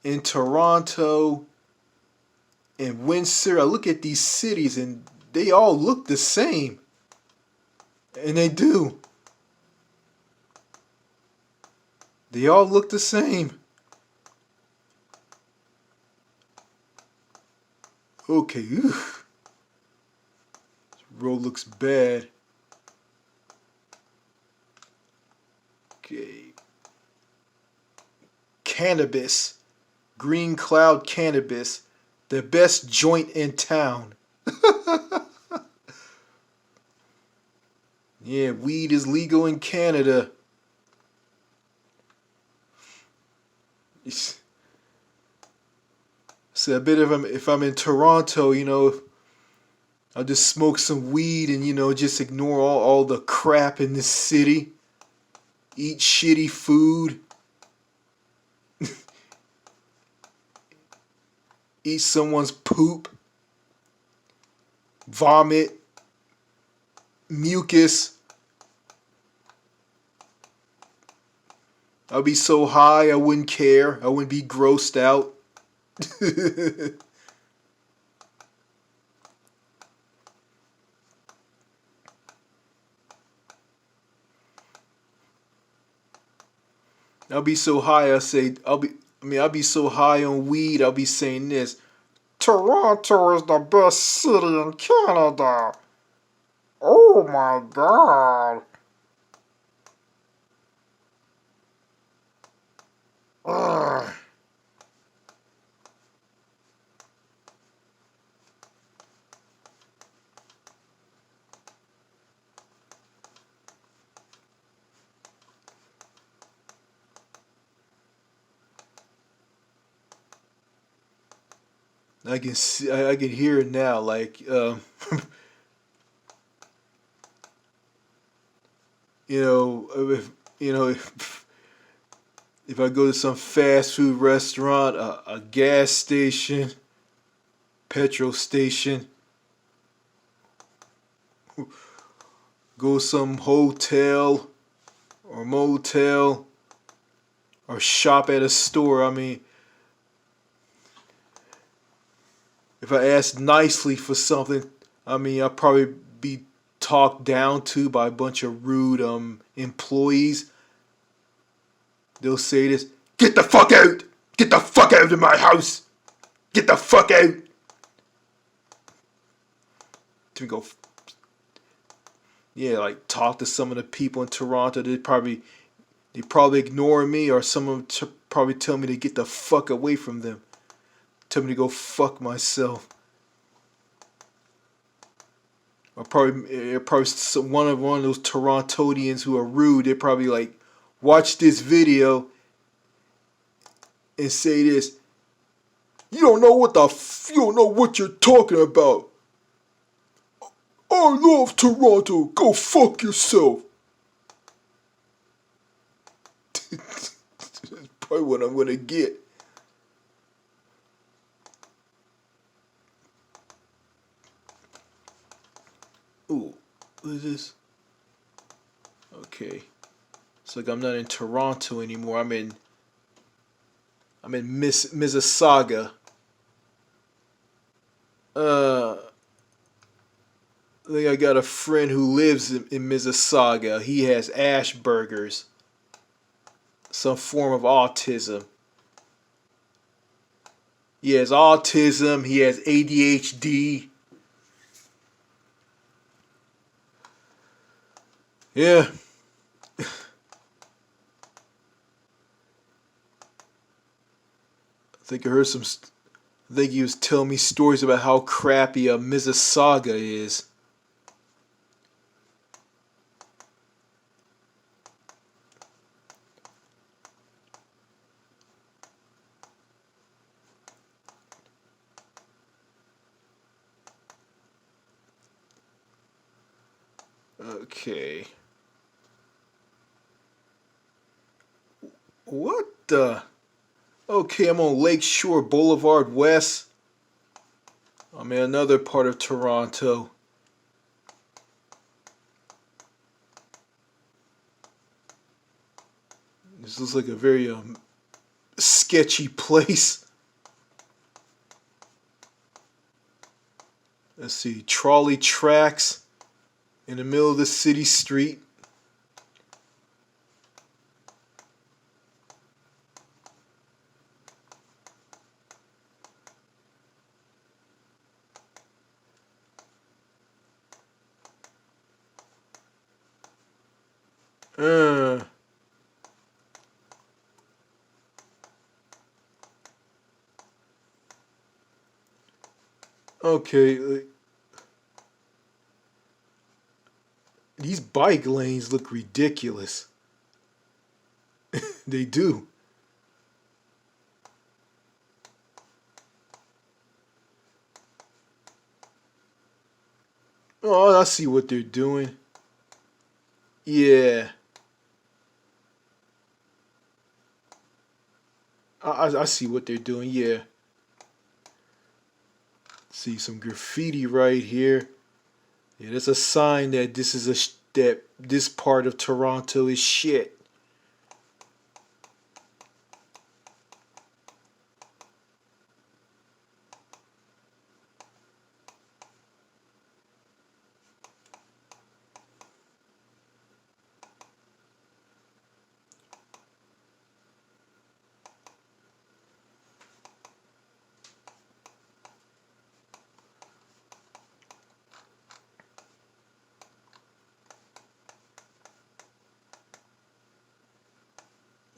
and Toronto and Windsor. I look at these cities and they all look the same. And they do. They all look the same. Okay, this road looks bad. Okay. Cannabis. Green Cloud Cannabis. The best joint in town. Yeah, weed is legal in Canada. So I bet if I'm in Toronto, you know, I'll just smoke some weed and, you know, just ignore all the crap in this city. Eat shitty food. Eat someone's poop. Vomit. Mucus. I'll be so high I wouldn't care. I wouldn't be grossed out. I'll be so high I'll be so high on weed I'll be saying this. Toronto is the best city in Canada. Oh my god. Ugh. I can see, I can hear it now. Like, you know, if you know, if I go to some fast food restaurant, a gas station, petrol station, go some hotel or motel, or shop at a store. I mean, if I ask nicely for something, I mean, I'll probably be talked down to by a bunch of rude employees. They'll say this: "Get the fuck out! Get the fuck out of my house! Get the fuck out!" To go, yeah, like talk to some of the people in Toronto. They probably ignore me, or some of them probably tell me to get the fuck away from them. Tell me to go fuck myself. Or probably one of those Torontonians who are rude. They probably like watch this video and say this. You don't know you don't know what you're talking about. I love Toronto. Go fuck yourself. That's probably what I'm gonna get. Ooh, what is this? Okay, it's like I'm not in Toronto anymore. I'm in Mississauga. I think I got a friend who lives in Mississauga. He has Asperger's, some form of autism. He has autism. He has ADHD. Yeah. I think I heard some. I think he was telling me stories about how crappy Mississauga is. Okay. What the? Okay, I'm on Lakeshore Boulevard West. I'm in another part of Toronto. This looks like a very sketchy place. Let's see, trolley tracks in the middle of the city street. Uh, okay, these bike lanes look ridiculous. They do. Oh, I see what they're doing. Yeah. I see what they're doing, yeah. See some graffiti right here. Yeah, there's a sign that that this part of Toronto is shit.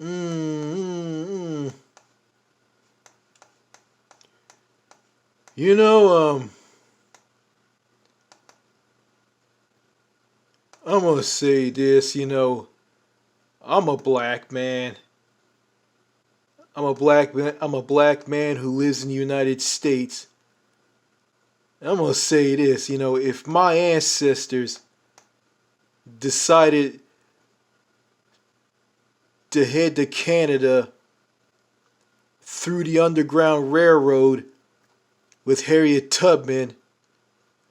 Mm, mm, mm. You know, I'm gonna say this. I'm a black man. I'm a black man. I'm a black man who lives in the United States. I'm gonna say this. If my ancestors decided to head to Canada through the Underground Railroad with Harriet Tubman,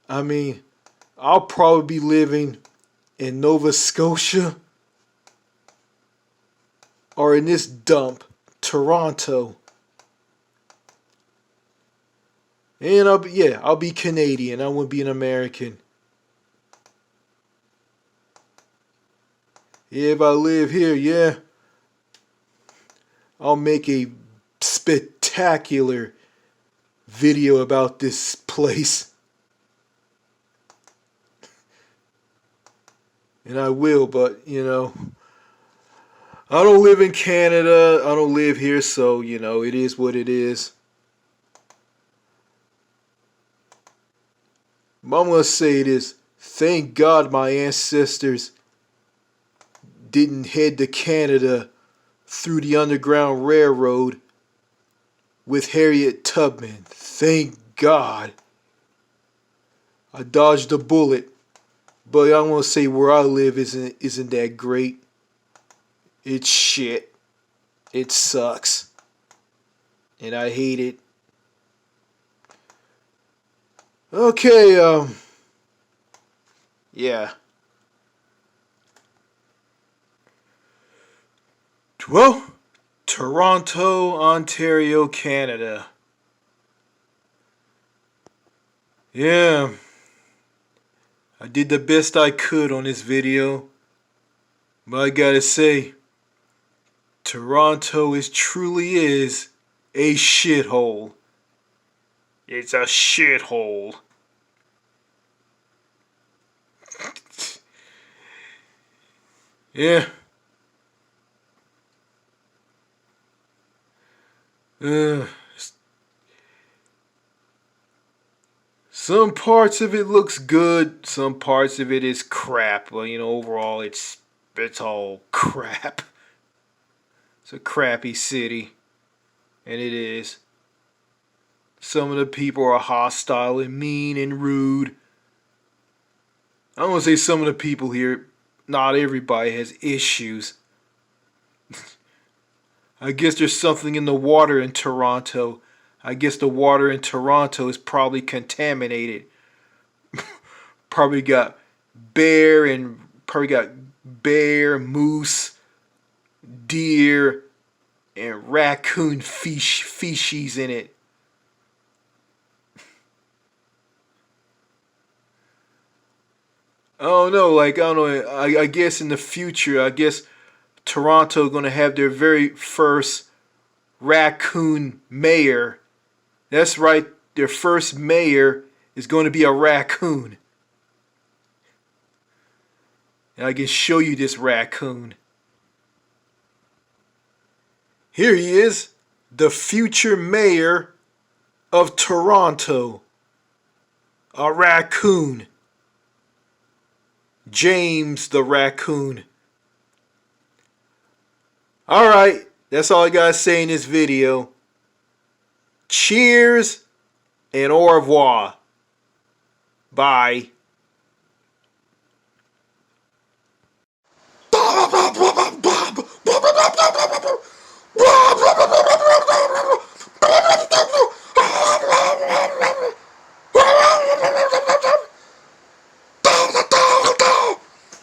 I mean, I'll probably be living in Nova Scotia or in this dump, Toronto. And I'll be Canadian. I won't be an American. Yeah, if I live here, yeah, I'll make a spectacular video about this place. And I will, but, I don't live in Canada. I don't live here, so, it is what it is. But I'm going to say this. Thank God my ancestors didn't head to Canada through the Underground Railroad with Harriet Tubman. Thank God. I dodged a bullet. But I want to say where I live isn't that great. It's shit. It sucks. And I hate it. Okay, yeah. Well, Toronto, Ontario, Canada. Yeah. I did the best I could on this video. But I gotta say, Toronto truly is a shithole. It's a shithole. Yeah. Uh, some parts of it looks good. Some parts of it is crap. Well, overall, it's all crap. It's a crappy city, and it is. Some of the people are hostile and mean and rude. I'm gonna say some of the people here, not everybody has issues. I guess there's something in the water in Toronto. I guess the water in Toronto is probably contaminated. Probably got bear, moose, deer, and raccoon feces in it. I don't know, I don't know. I guess in the future, I guess Toronto gonna have their very first raccoon mayor. That's right, their first mayor is going to be a raccoon. And I can show you this raccoon. Here he is, the future mayor of Toronto. A raccoon. James the raccoon. Alright, that's all I gotta say in this video. Cheers and au revoir. Bye.